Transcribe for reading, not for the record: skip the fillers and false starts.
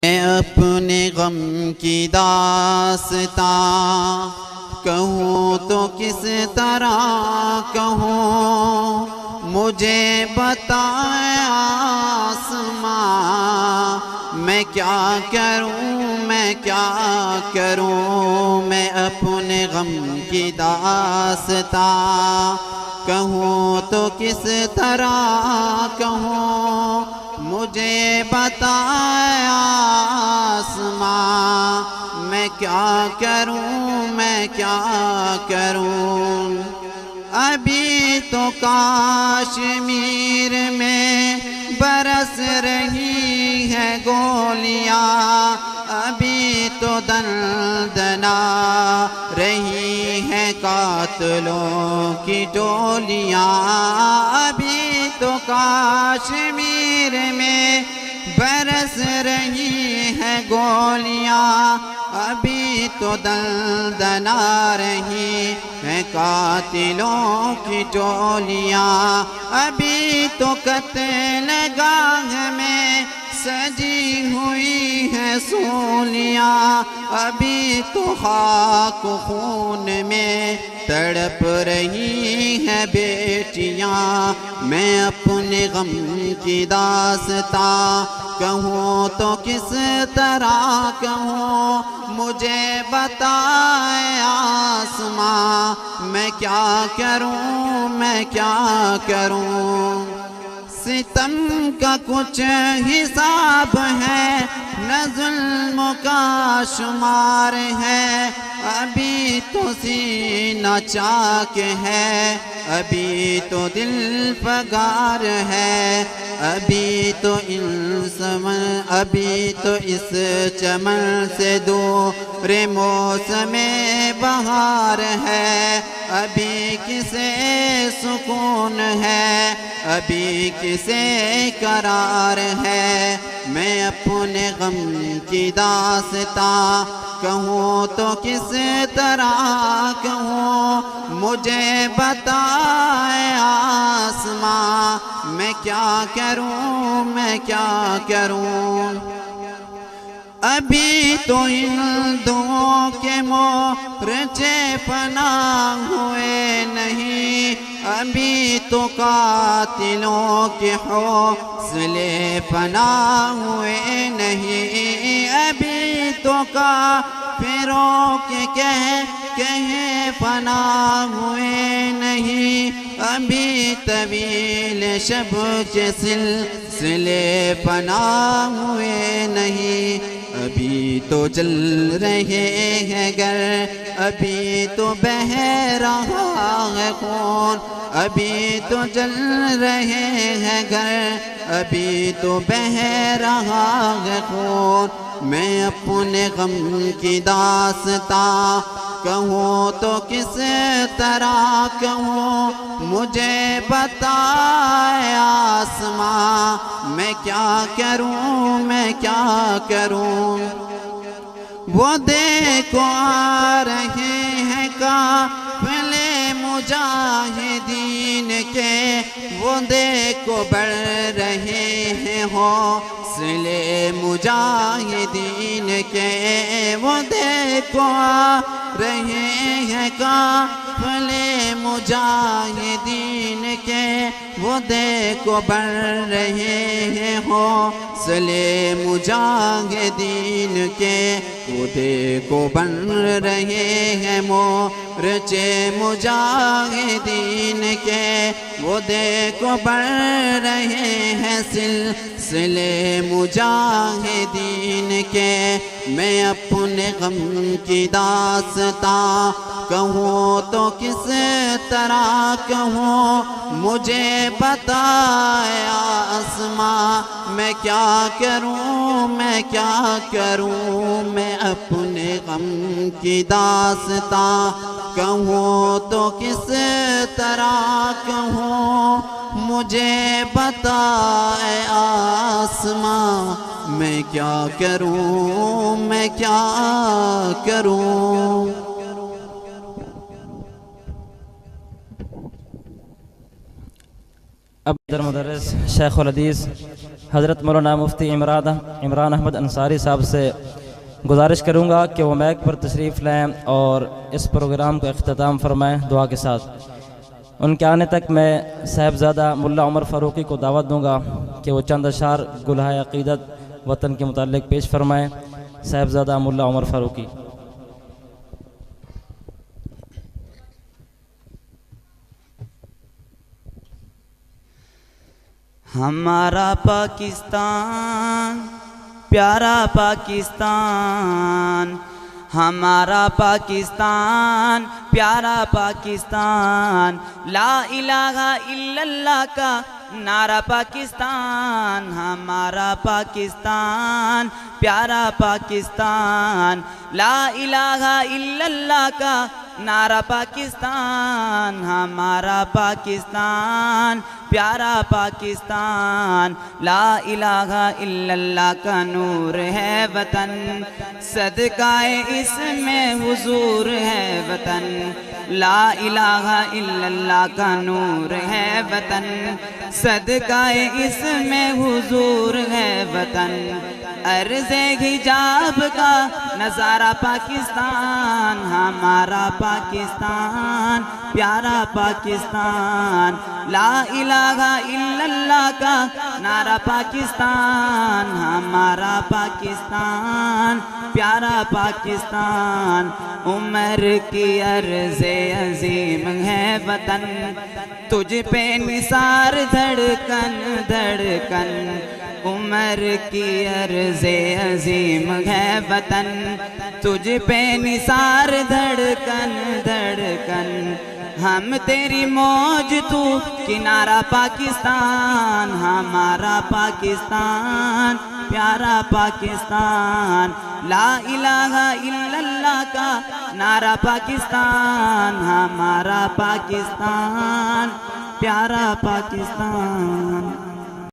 میں اپنے غم کی داستاں کہوں تو کس طرح کہوں، مجھے بتائے آسماں میں کیا کروں، میں کیا کروں۔ میں اپنے غم کی داستاں کہوں تو کس طرح کہوں، مجھے بتائے آسماں میں کیا کروں، میں کیا کروں۔ ابھی تو کشمیر میں برس رہی ہے گولیاں، ابھی تو دندنا رہی ہے قاتلوں کی ٹولیاں، ابھی تو کشمیر میں برس رہی ہے گولیاں، ابھی تو دندنا رہی ہے قاتلوں کی ٹولیاں، ابھی تو قتل گاہ میں سجی ہوئی ہے سولیاں، ابھی تو خاک خون میں تڑپ رہی ہیں بیٹیاں۔ میں اپنے غم کی داستاں کہوں تو کس طرح کہوں، مجھے بتائے آسماں میں کیا کروں، میں کیا کروں۔ ستم کا کچھ حساب ہے نہ ظلم کا شمار ہے، ابھی تو سینہ چاک ہے، ابھی تو دل فگار ہے، ابھی تو اس چمن سے دور موسم بہار ہے، ابھی کسے سکون ہے، ابھی کسے قرار ہے۔ میں اپنے غم کی داستاں کہوں تو کس طرح کہوں، مجھے بتائے آسماں میں کیا کروں، میں کیا کروں۔ ابھی تو ہندوؤں کے مورچے پناہ ہوئے نہیں، ابھی تو قاتلوں کے حوصلے پناہ ہوئے نہیں، ابھی تو کافروں کے کہے پناہ ہوئے نہیں، ابھی طویل شب کے سلسلے پناہ ہوئے نہیں، ابھی تو جل رہے ہیں گھر، ابھی تو بہہ رہا ہے خون، ابھی تو جل رہے ہیں گھر، ابھی تو بہہ رہا ہے خون۔ میں اپنے غم کی داستاں کہوں تو کس طرح کہوں، مجھے بتائے آسماں میں کیا کروں، میں کیا کروں۔ وہ دیکھو آ رہے ہیں قافلے مجاہدین کے، وہ دیکھو بڑھ رہے ہیں حوصلے مجاہدین کے، وہ دیکھو آ رہے ہیں قافلے مجاہدین کے، وہ دیکھو بڑھ رہے ہیں حوصلے مجاہدین کے، وہ دیکھو بن رہے ہیں مورچے مجاہدین کے، وہ دیکھو بڑھ رہے ہیں سلسلے مجاہدین کے۔ میں اپنے غم کی داستاں کہوں تو کس طرح کہوں، مجھے بتائے آسماں میں کیا کروں، میں کیا کروں۔ میں اپنے غم کی داستاں کہوں تو کس طرح کہوں، مجھے بتائے آسماں میں کیا کروں، میں کیا کروں۔ اب مدرس شیخ الحدیث حضرت مولانا مفتی عمران احمد انصاری صاحب سے گزارش کروں گا کہ وہ مائک پر تشریف لائیں اور اس پروگرام کا اختتام فرمائیں دعا کے ساتھ۔ ان کے آنے تک میں صاحبزادہ ملا عمر فاروقی کو دعوت دوں گا کہ وہ چند اشعار گلہائے عقیدت وطن کے متعلق پیش فرمائیں۔ صاحبزادہ ملا عمر فاروقی۔ ہمارا پاکستان پیارا پاکستان، ہمارا پاکستان پیارا پاکستان، لا الہ الا اللہ کا نعرہ پاکستان، ہمارا پاکستان پیارا پاکستان، لا الہ الا اللہ کا نعرہ پاکستان، ہمارا پاکستان پیارا پاکستان، لا الہ الا اللہ کا نور ہے وطن، صدقہ اس میں حضور ہے وطن، لا الہ الا اللہ کا نور ہے وطن، صدقہ اس میں حضور ہے وطن، عرض حجاب کا نظارہ پاکستان، ہمارا پاکستان پیارا پاکستان، لا الہ الا اللہ کا نعرہ پاکستان، ہمارا پاکستان پیارا پاکستان، عمر کی عرض عظیم ہے وطن، تجھ پہ نثار دھڑکن دھڑکن، عمر کی عرض عظیم ہے وطن، تجھ پہ نثار دھڑکن دھڑکن، ہم تیری موج تو کنارہ پاکستان، ہمارا پاکستان پیارا پاکستان، لا الہ الا اللہ کا نعرہ پاکستان، ہمارا پاکستان پیارا پاکستان۔